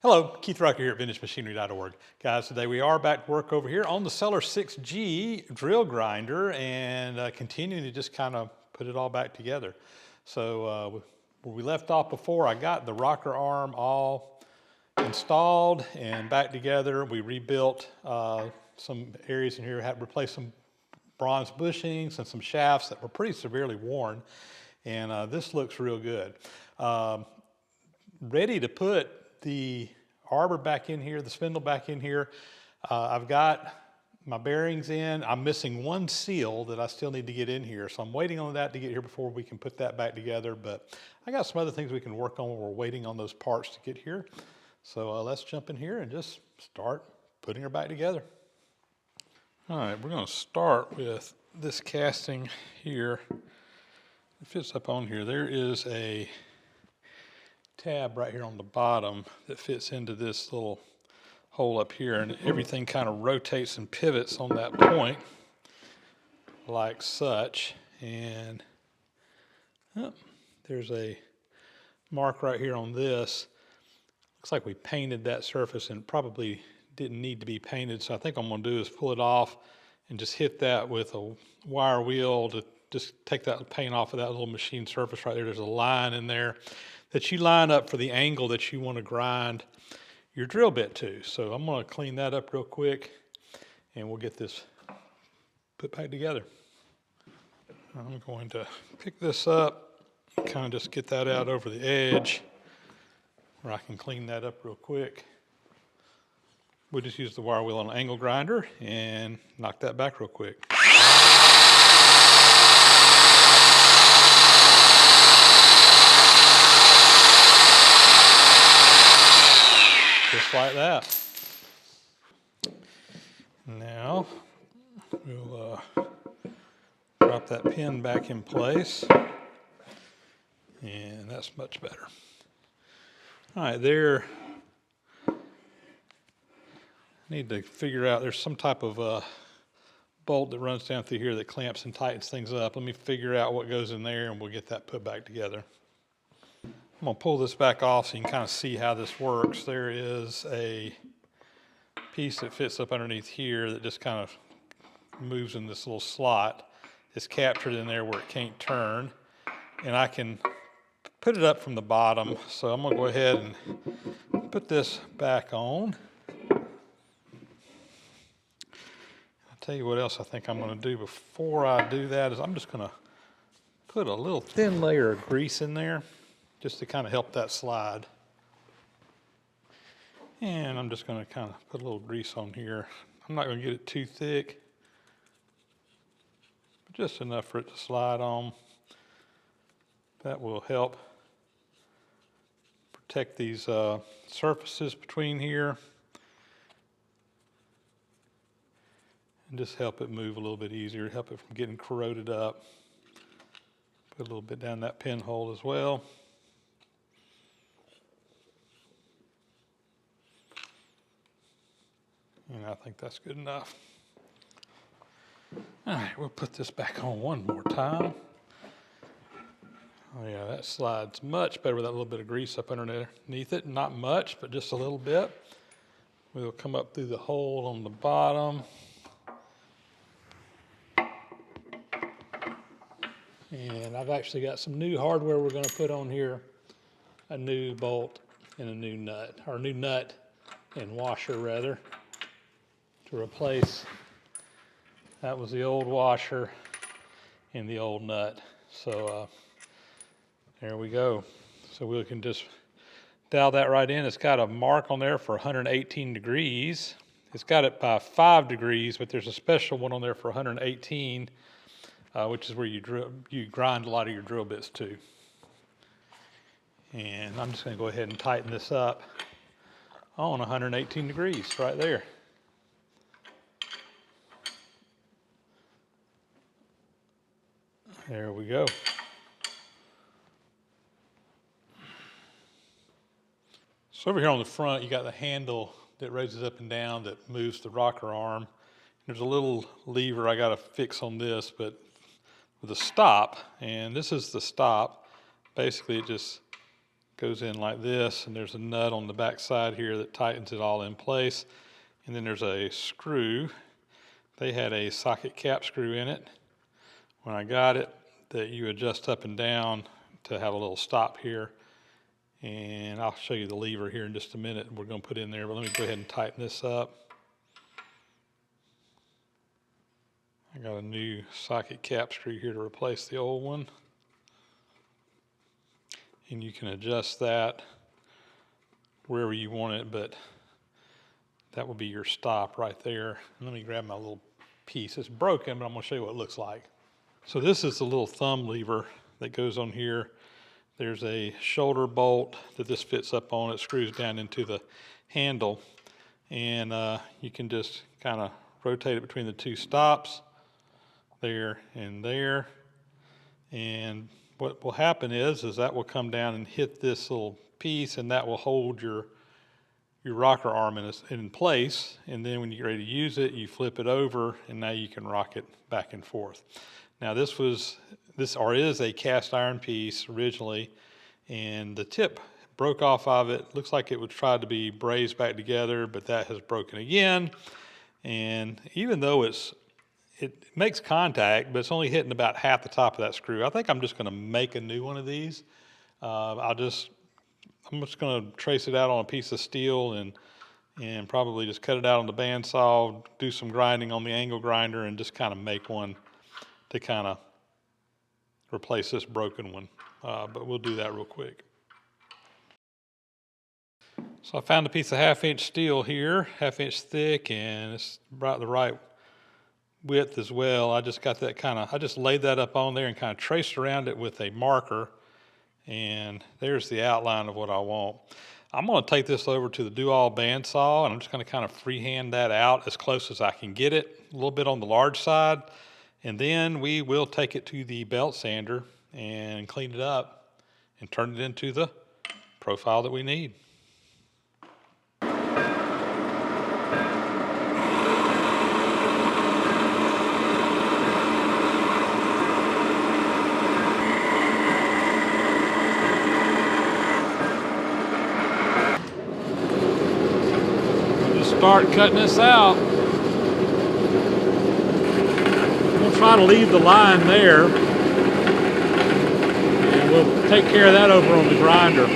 Hello, Keith Rucker here at VintageMachinery.org. Guys, today we are back to work over here on the Seller 6G drill grinder and continuing to just kind of put it all back together. So where we left off before, I got the rocker arm all installed and back together. We rebuilt some areas in here, had replaced some bronze bushings and some shafts that were pretty severely worn. And this looks real good. Ready to put the arbor back in here, the spindle back in here. I've got my bearings in. I'm missing one seal that I still need to get in here. So I'm waiting on that to get here before we can put that back together. But I got some other things we can work on while we're waiting on those parts to get here. So let's jump in here and just start putting her back together. All right, we're going to start with this casting here. It fits up on here. There is a tab right here on the bottom that fits into this little hole up here, and everything kind of rotates and pivots on that point like such. And there's a mark right here on this. Looks like we painted that surface and probably didn't need to be painted, so I think what I'm going to do is pull it off and just hit that with a wire wheel to just take that paint off of that little machine surface right there. There's a line in there that you line up for the angle that you want to grind your drill bit to. So I'm going to clean that up real quick and we'll get this put back together. I'm going to pick this up, kind of just get that out over the edge where I can clean that up real quick. We'll just use the wire wheel on an angle grinder and knock that back real quick. Just like that. Now we'll drop that pin back in place, and that's much better. All right, there. Need to figure out, there's some type of bolt that runs down through here that clamps and tightens things up. Let me figure out what goes in there and we'll get that put back together. I'm going to pull this back off so you can kind of see how this works. There is a piece that fits up underneath here that just kind of moves in this little slot. It's captured in there where it can't turn, and I can put it up from the bottom. So I'm going to go ahead and put this back on. I'll tell you what else I think I'm going to do before I do that is I'm just going to put a little thin layer of grease in there, just to kind of help that slide. And I'm just going to kind of put a little grease on here. I'm not going to get it too thick, but just enough for it to slide on. That will help protect these surfaces between here and just help it move a little bit easier, help it from getting corroded up. Put a little bit down that pinhole as well. And I think that's good enough. All right, we'll put this back on one more time. Oh yeah, that slides much better with that little bit of grease up underneath it. Not much, but just a little bit. We'll come up through the hole on the bottom. And I've actually got some new hardware we're going to put on here. A new bolt and a new nut, or a new nut and washer rather, to replace, that was the old washer and the old nut. So there we go. So we can just dial that right in. It's got a mark on there for 118 degrees. It's got it by 5 degrees, but there's a special one on there for 118, which is where you grind a lot of your drill bits to. And I'm just going to go ahead and tighten this up on 118 degrees right there. There we go. So over here on the front, you got the handle that raises up and down that moves the rocker arm. There's a little lever I got to fix on this, but with a stop, and this is the stop. Basically, it just goes in like this, and there's a nut on the back side here that tightens it all in place. And then there's a screw. They had a socket cap screw in it when I got it that you adjust up and down to have a little stop here. And I'll show you the lever here in just a minute we're going to put in there, but let me go ahead and tighten this up. I got a new socket cap screw here to replace the old one. And you can adjust that wherever you want it, but that will be your stop right there. And let me grab my little piece. It's broken, but I'm going to show you what it looks like. So this is the little thumb lever that goes on here. There's a shoulder bolt that this fits up on. It screws down into the handle, and you can just kind of rotate it between the two stops, there and there. And what will happen is that will come down and hit this little piece, and that will hold your rocker arm in place. And then when you get ready to use it, you flip it over, and now you can rock it back and forth. Now this is a cast iron piece originally, and the tip broke off of it. Looks like it was tried to be brazed back together, but that has broken again. And even though it makes contact, but it's only hitting about half the top of that screw. I think I'm just going to make a new one of these. I'm just going to trace it out on a piece of steel and probably just cut it out on the bandsaw, do some grinding on the angle grinder, and just kind of make one to kind of replace this broken one. But we'll do that real quick. So I found a piece of 1/2 inch steel here, 1/2 inch thick, and it's about the right width as well. I just got that I just laid that up on there and kind of traced around it with a marker, and there's the outline of what I want. I'm going to take this over to the do-all bandsaw, and I'm just going to kind of freehand that out as close as I can get it, a little bit on the large side, and then we will take it to the belt sander and clean it up and turn it into the profile that we need. Start cutting this out. We'll try to leave the line there, and we'll take care of that over on the grinder.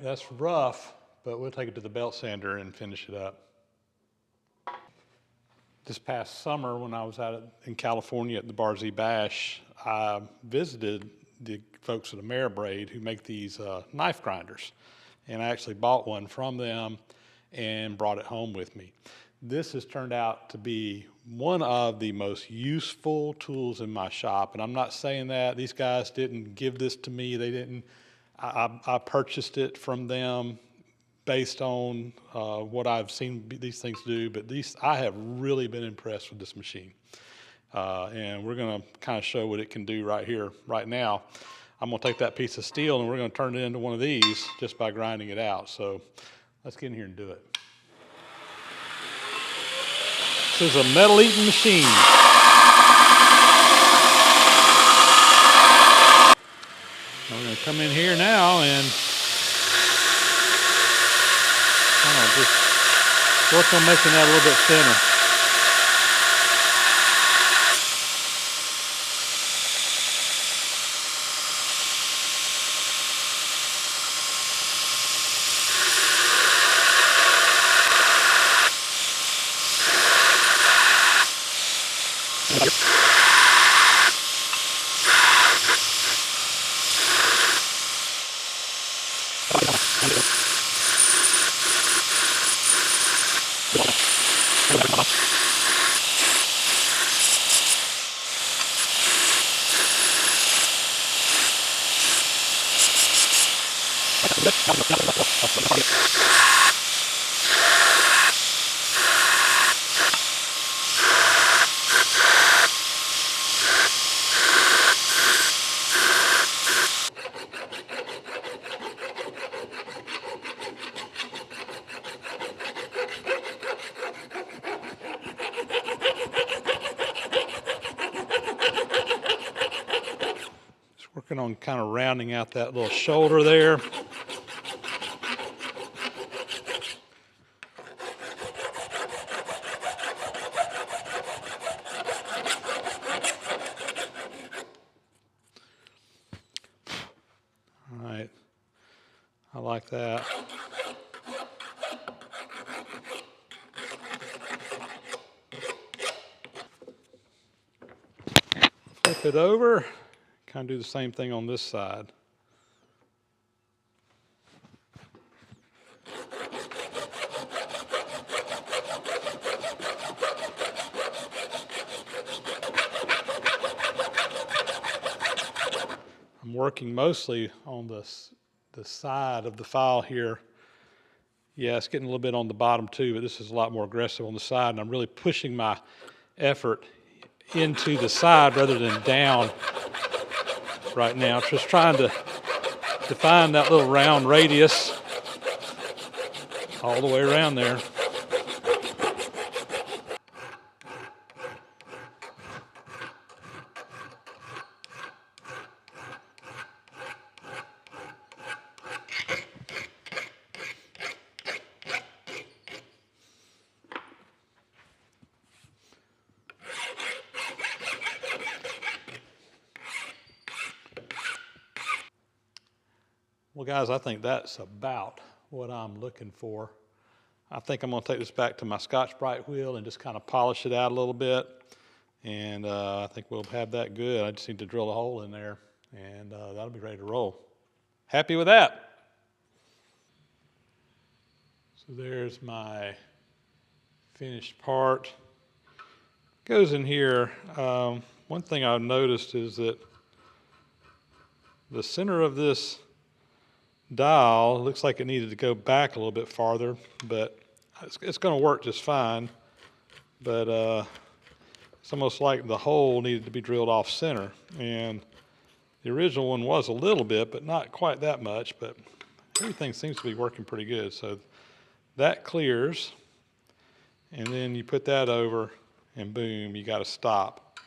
That's rough, but we'll take it to the belt sander and finish it up. This past summer when I was out in California at the Bar Z Bash, I visited the folks at Ameribraid who make these knife grinders. And I actually bought one from them and brought it home with me. This has turned out to be one of the most useful tools in my shop. And I'm not saying that these guys didn't give this to me. They didn't. I purchased it from them based on what I've seen these things do, but I have really been impressed with this machine. And we're going to kind of show what it can do right here, right now. I'm going to take that piece of steel and we're going to turn it into one of these just by grinding it out. So let's get in here and do it. This is a metal-eating machine. We're going to come in here now and just work on making that a little bit thinner. Working on kind of rounding out that little shoulder there. All right, I like that. Flip it over, kind of do the same thing on this side. I'm working mostly on the side of the file here. Yeah, it's getting a little bit on the bottom too, but this is a lot more aggressive on the side, and I'm really pushing my effort into the side rather than down right now. Just trying to define that little round radius all the way around there. Well, guys, I think that's about what I'm looking for. I think I'm going to take this back to my Scotch-Brite wheel and just kind of polish it out a little bit. And I think we'll have that good. I just need to drill a hole in there, and that'll be ready to roll. Happy with that. So there's my finished part. Goes in here. One thing I've noticed is that the center of this dial looks like it needed to go back a little bit farther, but it's going to work just fine. But it's almost like the hole needed to be drilled off center, and the original one was a little bit, but not quite that much. But everything seems to be working pretty good. So that clears, and then you put that over, and boom, you got to stop.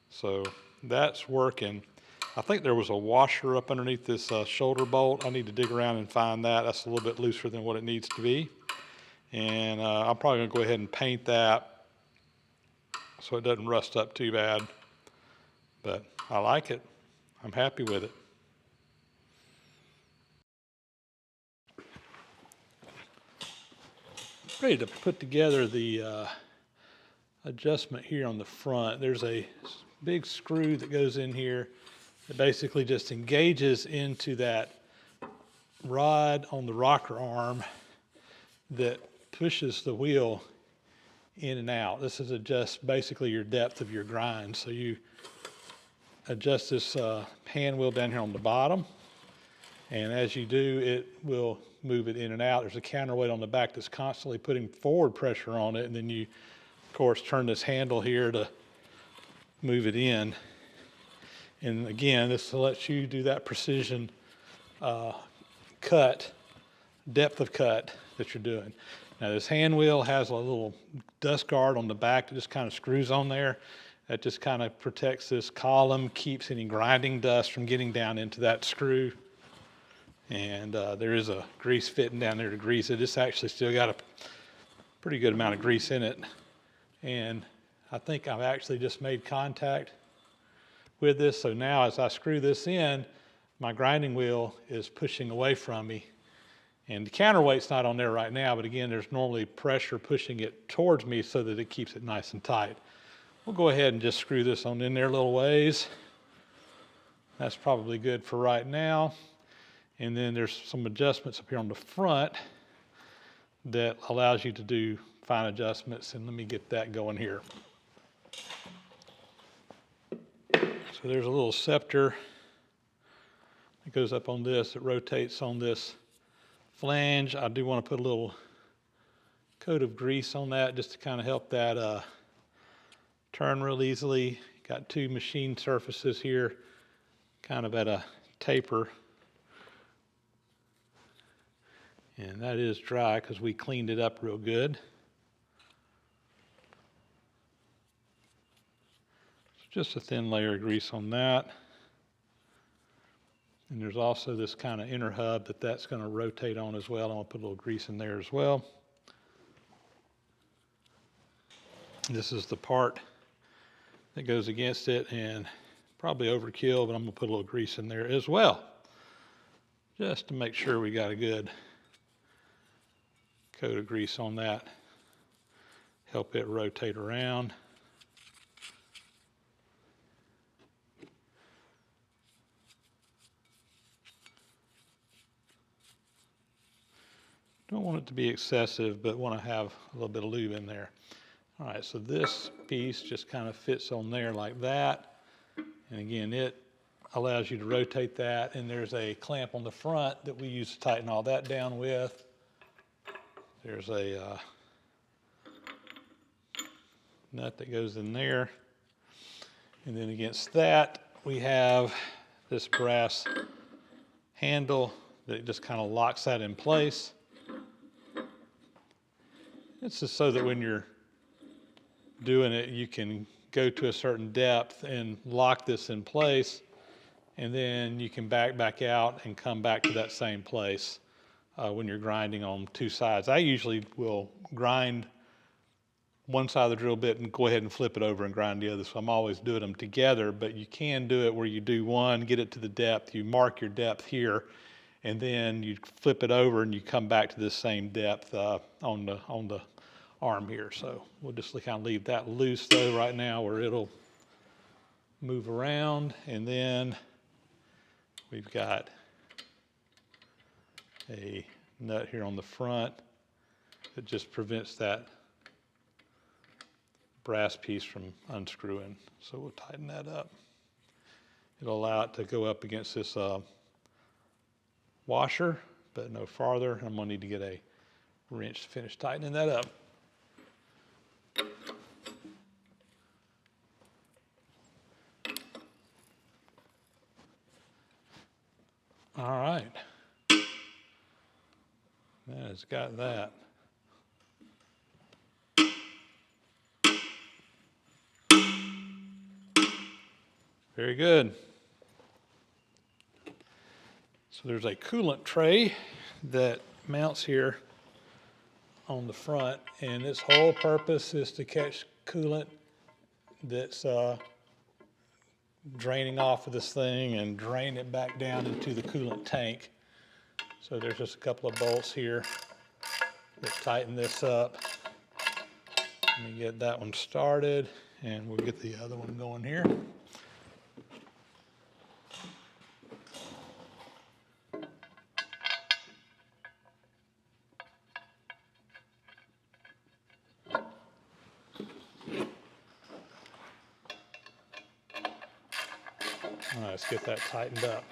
So that's working. I think there was a washer up underneath this shoulder bolt. I need to dig around and find that. That's a little bit looser than what it needs to be. And I'm probably going to go ahead and paint that so it doesn't rust up too bad. But I like it. I'm happy with it. Ready to put together the adjustment here on the front. There's a big screw that goes in here. It basically just engages into that rod on the rocker arm that pushes the wheel in and out. This is adjust basically your depth of your grind. So you adjust this hand wheel down here on the bottom, and as you do, it will move it in and out. There's a counterweight on the back that's constantly putting forward pressure on it, and then you, of course, turn this handle here to move it in. And again, this lets you do that precision cut, depth of cut that you're doing. Now this hand wheel has a little dust guard on the back that just kind of screws on there. That just kind of protects this column, keeps any grinding dust from getting down into that screw. And there is a grease fitting down there to grease it. It's actually still got a pretty good amount of grease in it. And I think I've actually just made contact with this. So now as I screw this in, my grinding wheel is pushing away from me. And the counterweight's not on there right now, but again, there's normally pressure pushing it towards me so that it keeps it nice and tight. We'll go ahead and just screw this on in there a little ways. That's probably good for right now. And then there's some adjustments up here on the front that allows you to do fine adjustments. And let me get that going here. So there's a little scepter that goes up on this, it rotates on this flange. I do want to put a little coat of grease on that just to kind of help that turn real easily. Got two machine surfaces here, kind of at a taper. And that is dry because we cleaned it up real good. So just a thin layer of grease on that. And there's also this kind of inner hub that's going to rotate on as well. I'm going to put a little grease in there as well. This is the part that goes against it, and probably overkill, but I'm going to put a little grease in there as well, just to make sure we got a good coat of grease on that. Help it rotate around. Don't want it to be excessive, but want to have a little bit of lube in there. All right, so this piece just kind of fits on there like that. And again, it allows you to rotate that. And there's a clamp on the front that we use to tighten all that down with. There's a nut that goes in there. And then against that, we have this brass handle that just kind of locks that in place. It's just so that when you're doing it, you can go to a certain depth and lock this in place, and then you can back out and come back to that same place when you're grinding on two sides. I usually will grind one side of the drill bit and go ahead and flip it over and grind the other, so I'm always doing them together, but you can do it where you do one, get it to the depth, you mark your depth here, and then you flip it over and you come back to this same depth on the arm here. So we'll just kind of leave that loose though right now, where it'll move around. And then we've got a nut here on the front that just prevents that brass piece from unscrewing. So we'll tighten that up. It'll allow it to go up against this washer, but no farther. I'm gonna need to get a wrench to finish tightening that up. All right, that has got that. Very good. So there's a coolant tray that mounts here on the front, and its whole purpose is to catch coolant that's draining off of this thing and drain it back down into the coolant tank. So there's just a couple of bolts here that tighten this up. Let me get that one started, and we'll get the other one going here. All right, let's get that tightened up.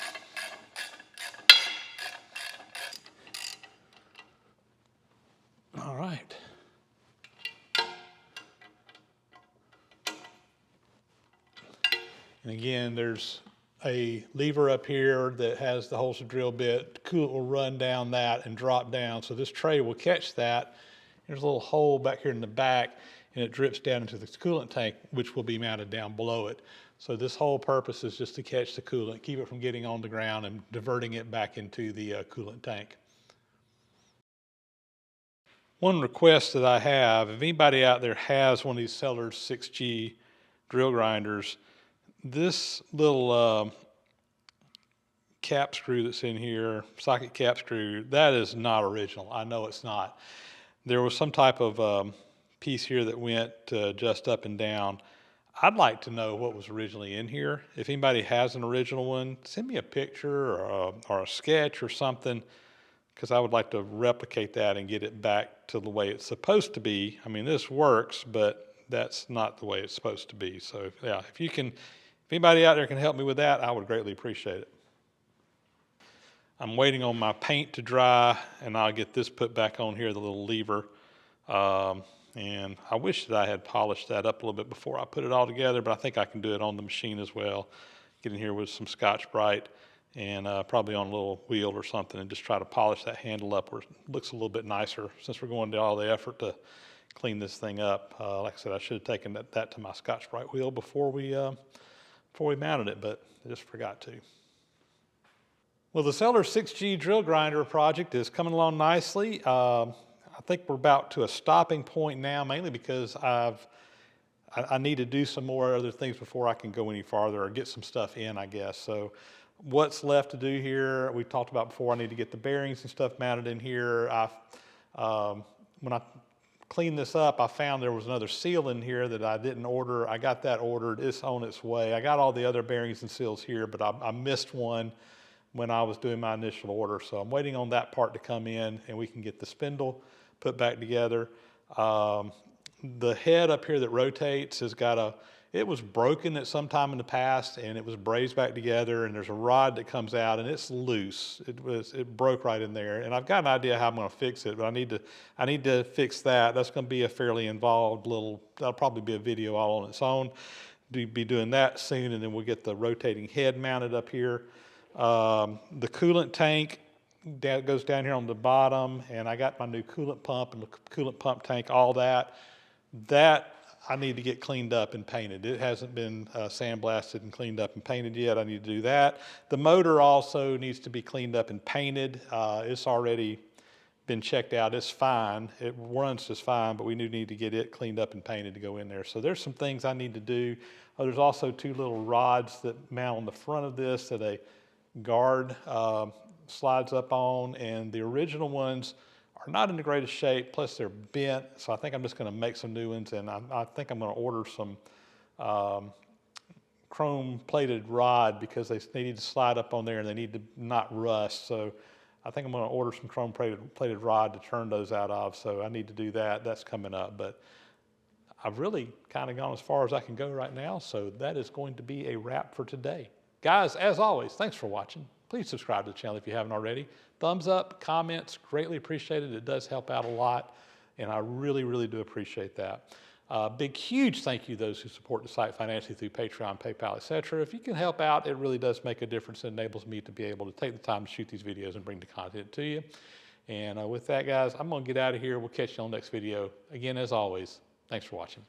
All right. And again, there's a lever up here that has the holster drill bit. Coolant will run down that and drop down. So this tray will catch that. There's a little hole back here in the back, and it drips down into the coolant tank, which will be mounted down below it. So this whole purpose is just to catch the coolant, keep it from getting on the ground and diverting it back into the coolant tank. One request that I have, if anybody out there has one of these Sellers 6G drill grinders, this little cap screw that's in here, socket cap screw, that is not original. I know it's not. There was some type of piece here that went just up and down. I'd like to know what was originally in here. If anybody has an original one, send me a picture or a sketch or something. because I would like to replicate that and get it back to the way it's supposed to be. I mean, this works, but that's not the way it's supposed to be. So yeah, if anybody out there can help me with that, I would greatly appreciate it. I'm waiting on my paint to dry, and I'll get this put back on here, the little lever. And I wish that I had polished that up a little bit before I put it all together, but I think I can do it on the machine as well. Get in here with some Scotch-Brite and probably on a little wheel or something, and just try to polish that handle up where it looks a little bit nicer, since we're going to all the effort to clean this thing up. Like I said, I should have taken that to my Scotch-Brite wheel before we mounted it, but I just forgot to. Well, the Seller 6G drill grinder project is coming along nicely. I think we're about to a stopping point now, mainly because I need to do some more other things before I can go any farther or get some stuff in, I guess. So what's left to do here, we talked about before, I need to get the bearings and stuff mounted in here. When I cleaned this up, I found there was another seal in here that I didn't order. I got that ordered, it's on its way. I got all the other bearings and seals here, but I missed one when I was doing my initial order. So I'm waiting on that part to come in, and we can get the spindle put back together. The head up here that rotates it was broken at some time in the past, and it was brazed back together, and there's a rod that comes out and it's loose. It broke right in there, and I've got an idea how I'm going to fix it, but I need to fix that. That's going to be a fairly involved that'll probably be a video all on its own. Be doing that soon, and then we'll get the rotating head mounted up here. The coolant tank that goes down here on the bottom, and I got my new coolant pump and the coolant pump tank, all that I need to get cleaned up and painted. It hasn't been sandblasted and cleaned up and painted yet. I need to do that. The motor also needs to be cleaned up and painted. It's already been checked out. It's fine. It runs just fine, but we do need to get it cleaned up and painted to go in there. So there's some things I need to do. There's also two little rods that mount on the front of this that a guard slides up on, and the original ones are not in the greatest shape, plus they're bent, so I think I'm just going to make some new ones, and I think I'm going to order some chrome plated rod, because they need to slide up on there and they need to not rust. So I think I'm going to order some chrome plated rod to turn those out of, so I need to do that. That's coming up, but I've really kind of gone as far as I can go right now, so that is going to be a wrap for today. Guys, as always, thanks for watching. Please subscribe to the channel if you haven't already. Thumbs up, comments, greatly appreciated. It does help out a lot, and I really, really do appreciate that. Big, huge thank you to those who support the site financially through Patreon, PayPal, etc. If you can help out, it really does make a difference. It enables me to be able to take the time to shoot these videos and bring the content to you. And with that, guys, I'm going to get out of here. We'll catch you on the next video. Again, as always, thanks for watching.